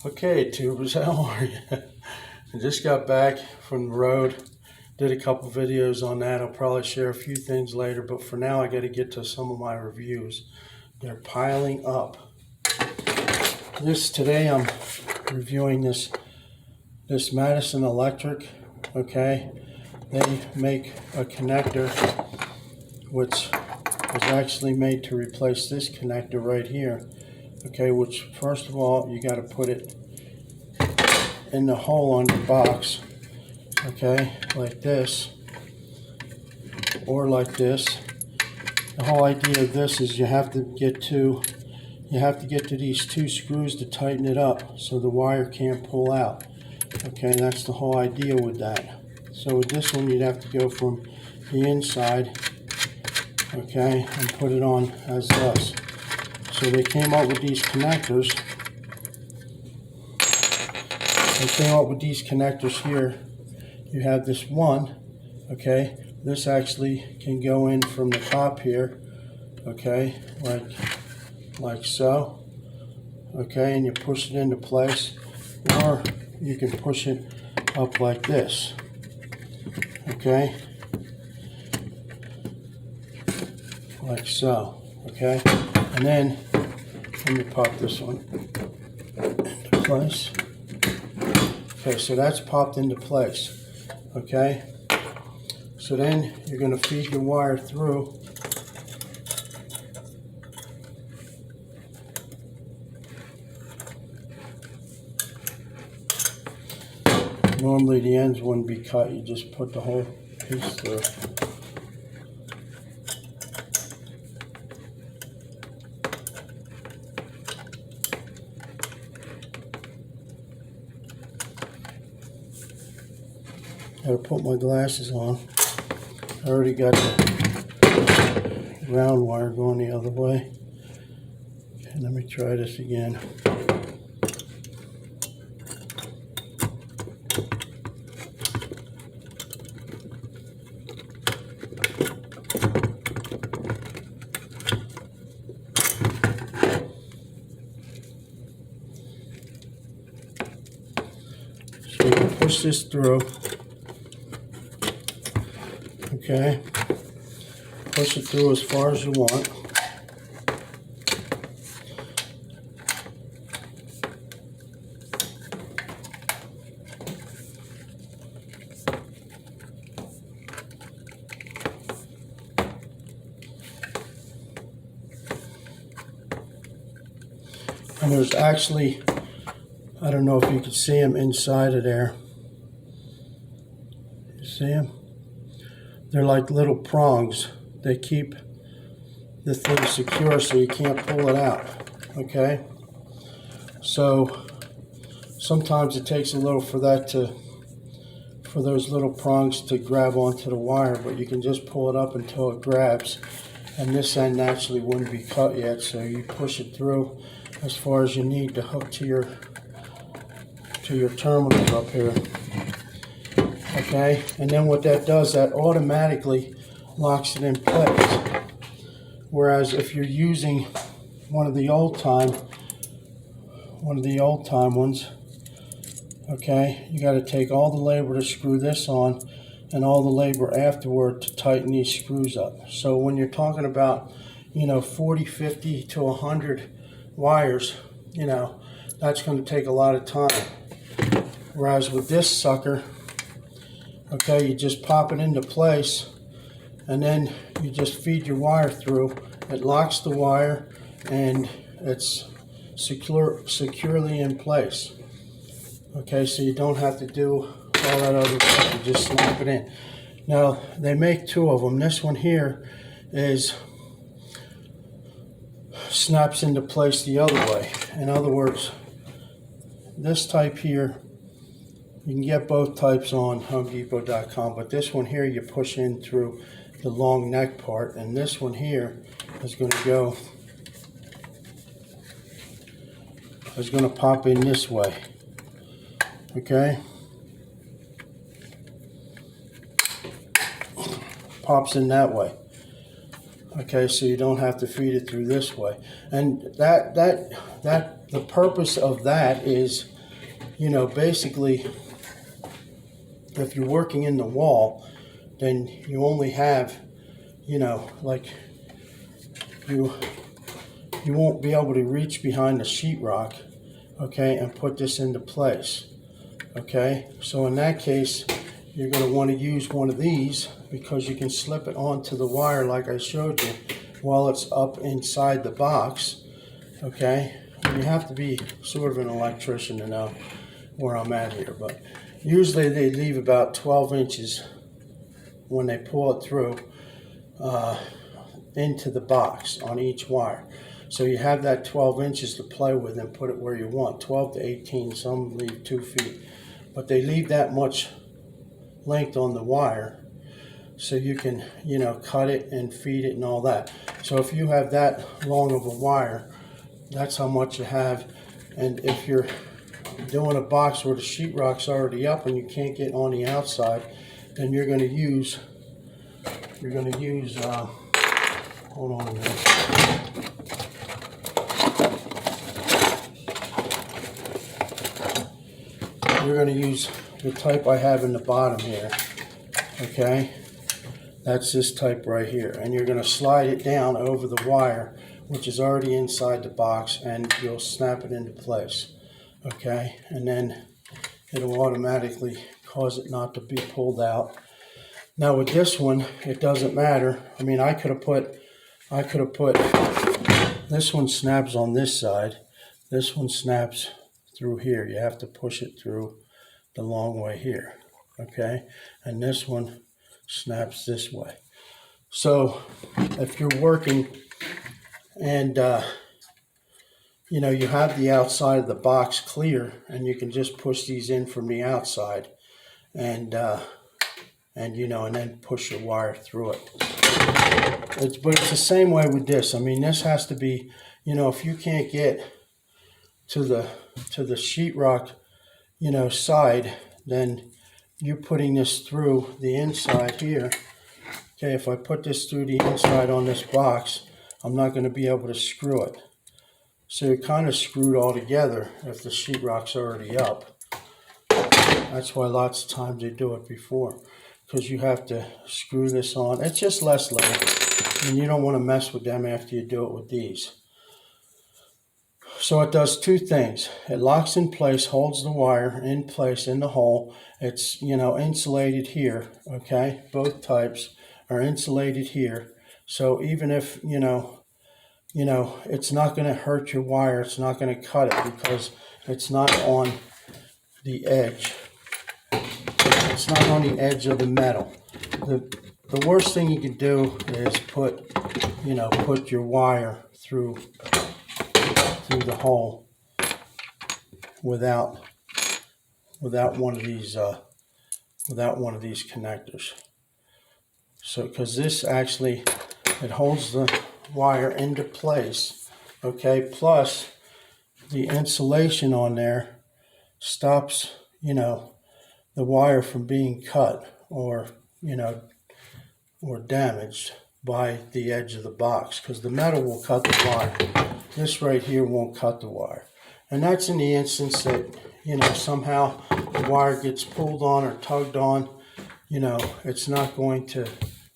Okay, tubers, how are you? I just got back from the road, did a couple videos on that. I'll probably share a few things later, but for now I got to get to some of my reviews. They're piling up. Today I'm reviewing this Madison electric. Okay, they make a connector which was actually made to replace this connector right here. Okay, which first of all you got to put it in the hole on your box, okay, like this or like this. The whole idea of this is you have to get to these two screws to tighten it up so the wire can't pull out. Okay, and that's the whole idea with that. So with this one you'd have to go from the inside, okay, and put it on as thus. So they came up with these connectors. They came up with these connectors here. You have this one, okay. This actually can go in from the top here, okay, like so, okay, and you push it into place, or you can push it up like this, okay, like so, okay. And then let me pop this one into place. Okay, so that's popped into place, okay? So then you're going to feed your wire through. Normally the ends wouldn't be cut, you just put the whole piece through. Gotta put my glasses on. I already got the round wire going the other way. Okay, let me try this again. So you can push this through. Okay, push it through as far as you want. And there's actually, I don't know if you can see them inside of there. You see them? They're like little prongs. They keep the thing secure so you can't pull it out, okay? So sometimes it takes a little for those little prongs to grab onto the wire, but you can just pull it up until it grabs. And this end actually wouldn't be cut yet, so you push it through as far as you need to hook to your terminals up here. Okay, and then what that does, that automatically locks it in place. Whereas if you're using one of the old time ones, okay, you got to take all the labor to screw this on and all the labor afterward to tighten these screws up. So when you're talking about, 40, 50 to 100 wires, that's going to take a lot of time. Whereas with this sucker, okay, you just pop it into place and then you just feed your wire through. It locks the wire and it's securely in place. Okay, so you don't have to do all that other stuff, you just snap it in. Now, they make two of them. This one here snaps into place the other way. In other words, this type here, you can get both types on HomeDepot.com, but this one here you push in through the long neck part, and this one here is going to pop in this way. Okay, pops in that way. Okay, so you don't have to feed it through this way. And the purpose of that is, you know, basically, if you're working in the wall, then you only have, you know, like you won't be able to reach behind the sheetrock, okay, and put this into place. Okay, so in that case, you're going to want to use one of these because you can slip it onto the wire like I showed you while it's up inside the box. Okay, and you have to be sort of an electrician to know where I'm at here, but usually they leave about 12 inches when they pull it through into the box on each wire. So you have that 12 inches to play with and put it where you want, 12 to 18, some leave 2 feet. But they leave that much length on the wire so you can, you know, cut it and feed it and all that. So if you have that long of a wire, that's how much you have. And if you're doing a box where the sheetrock's already up and you can't get on the outside, then you're going to use, hold on a minute. You're going to use the type I have in the bottom here, okay? That's this type right here. And you're going to slide it down over the wire, which is already inside the box, and you'll snap it into place, okay? And then it'll automatically cause it not to be pulled out. Now with this one, it doesn't matter. I mean, I could have put, this one snaps on this side. This one snaps through here. You have to push it through the long way here, okay? And this one snaps this way. So if you're working and you know, you have the outside of the box clear and you can just push these in from the outside and you know, and then push your wire through it. But it's the same way with this. I mean, this has to be, you know, if you can't get to the sheetrock, you know, side, then you're putting this through the inside here. Okay, if I put this through the inside on this box, I'm not going to be able to screw it. So you're kind of screwed all together if the sheetrock's already up. That's why lots of times they do it before, because you have to screw this on. It's just less labor, and you don't want to mess with them after you do it with these. So it does two things. It locks in place, holds the wire in place in the hole. It's, you know, insulated here, okay? Both types are insulated here. So even if, you know, it's not going to hurt your wire. It's not going to cut it because it's not on the edge. It's not on the edge of the metal. The worst thing you can do is put your wire through the hole without one of these connectors. So because this actually, it holds the wire into place, okay, plus the insulation on there stops, you know, the wire from being cut or, you know, or damaged by the edge of the box, because the metal will cut the wire. This right here won't cut the wire. And that's in the instance that, you know, somehow the wire gets pulled on or tugged on, you know, it's not going to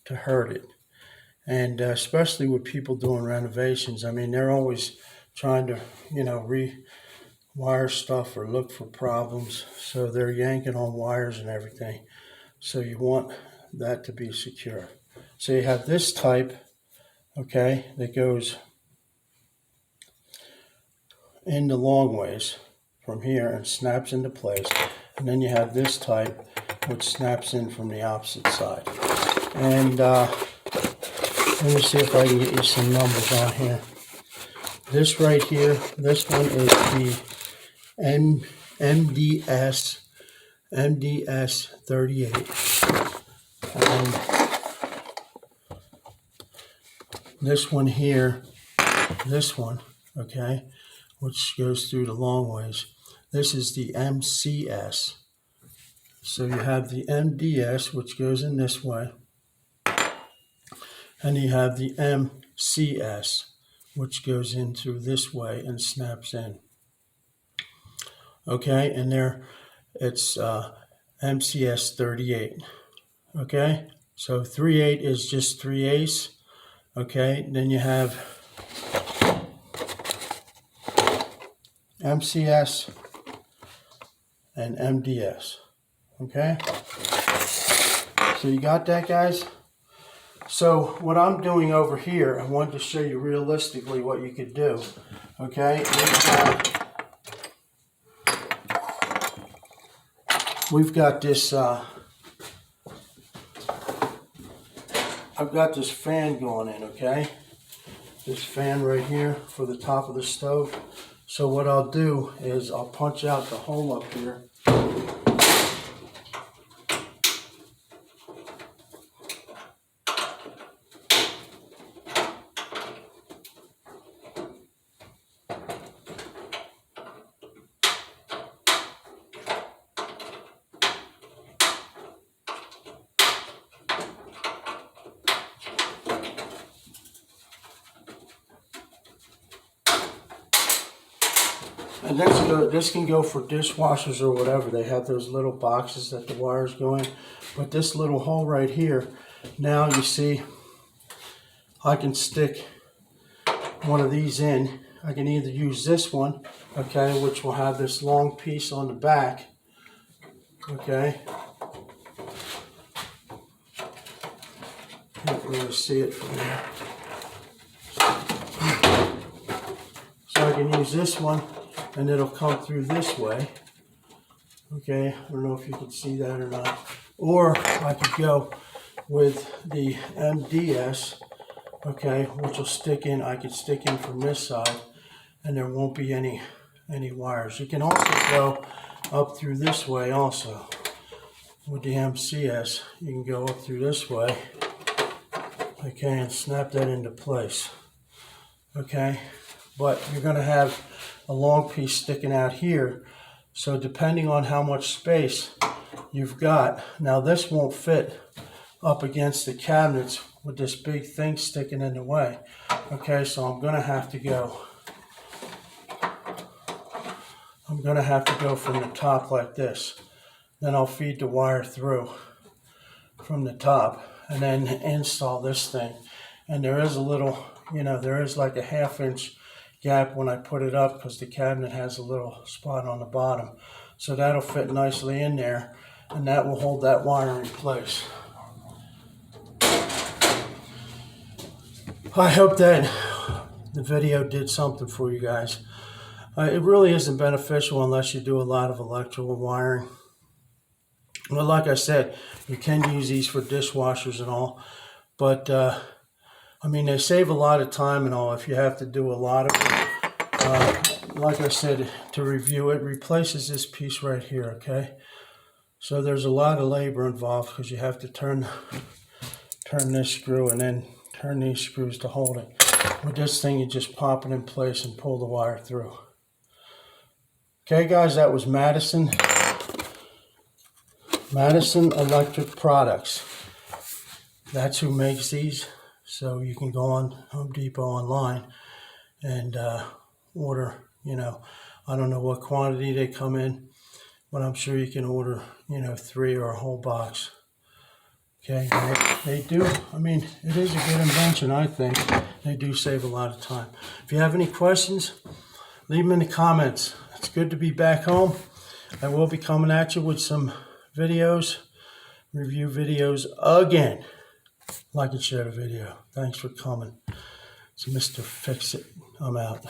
hurt it. And especially with people doing renovations, I mean, they're always trying to, you know, rewire stuff or look for problems. So they're yanking on wires and everything. So you want that to be secure. So you have this type, okay, that goes in the long ways from here and snaps into place. And then you have this type which snaps in from the opposite side. And let me see if I can get you some numbers on here. This right here, this one is the MDS 38. And this one here, this one, okay, which goes through the long ways. This is the MCS. So you have the MDS, which goes in this way. and you have the MCS, which goes in through this way and snaps in. Okay, and there it's MCS 38. Okay, so 3/8 is just 3/8. Okay, then you have MCS and MDS. Okay, so you got that, guys? So what I'm doing over here, I wanted to show you realistically what you could do. Okay, we've got this, I've got this fan going in, okay? This fan right here for the top of the stove. So what I'll do is I'll punch out the hole up here. And this can go for dishwashers or whatever. They have those little boxes that the wires go in. But this little hole right here, now you see, I can stick one of these in. I can either use this one, okay, which will have this long piece on the back, okay. Can't really see it from there. So I can use this one, and it'll come through this way. Okay, I don't know if you can see that or not. Or I could go with the MDS, okay, which will stick in. I could stick in from this side, and there won't be any wires. You can also go up through this way also. With the MCS, you can go up through this way, okay, and snap that into place. Okay, but you're going to have a long piece sticking out here, so depending on how much space you've got, now this won't fit up against the cabinets with this big thing sticking in the way. Okay, so I'm gonna have to go from the top like this. Then I'll feed the wire through from the top and then install this thing. And there is a little, there is like a 1/2 inch gap when I put it up because the cabinet has a little spot on the bottom. So that'll fit nicely in there, and that will hold that wire in place. I hope that the video did something for you guys. It really isn't beneficial unless you do a lot of electrical wiring. Well, like I said, you can use these for dishwashers and all, but I mean, they save a lot of time and all if you have to do a lot of it. Like I said, to review, it replaces this piece right here, okay? So there's a lot of labor involved because you have to turn this screw and then turn these screws to hold it. With this thing, you just pop it in place and pull the wire through. Okay, guys, that was Madison Electric Products. That's who makes these. So you can go on Home Depot online and order, I don't know what quantity they come in, but I'm sure you can order, 3 or a whole box. Okay, they do, I mean, it is a good invention, I think. They do save a lot of time. If you have any questions, leave them in the comments. It's good to be back home. I will be coming at you with some videos, review videos again. Like and share the video. Thanks for coming. It's Mr. Fix-It. I'm out.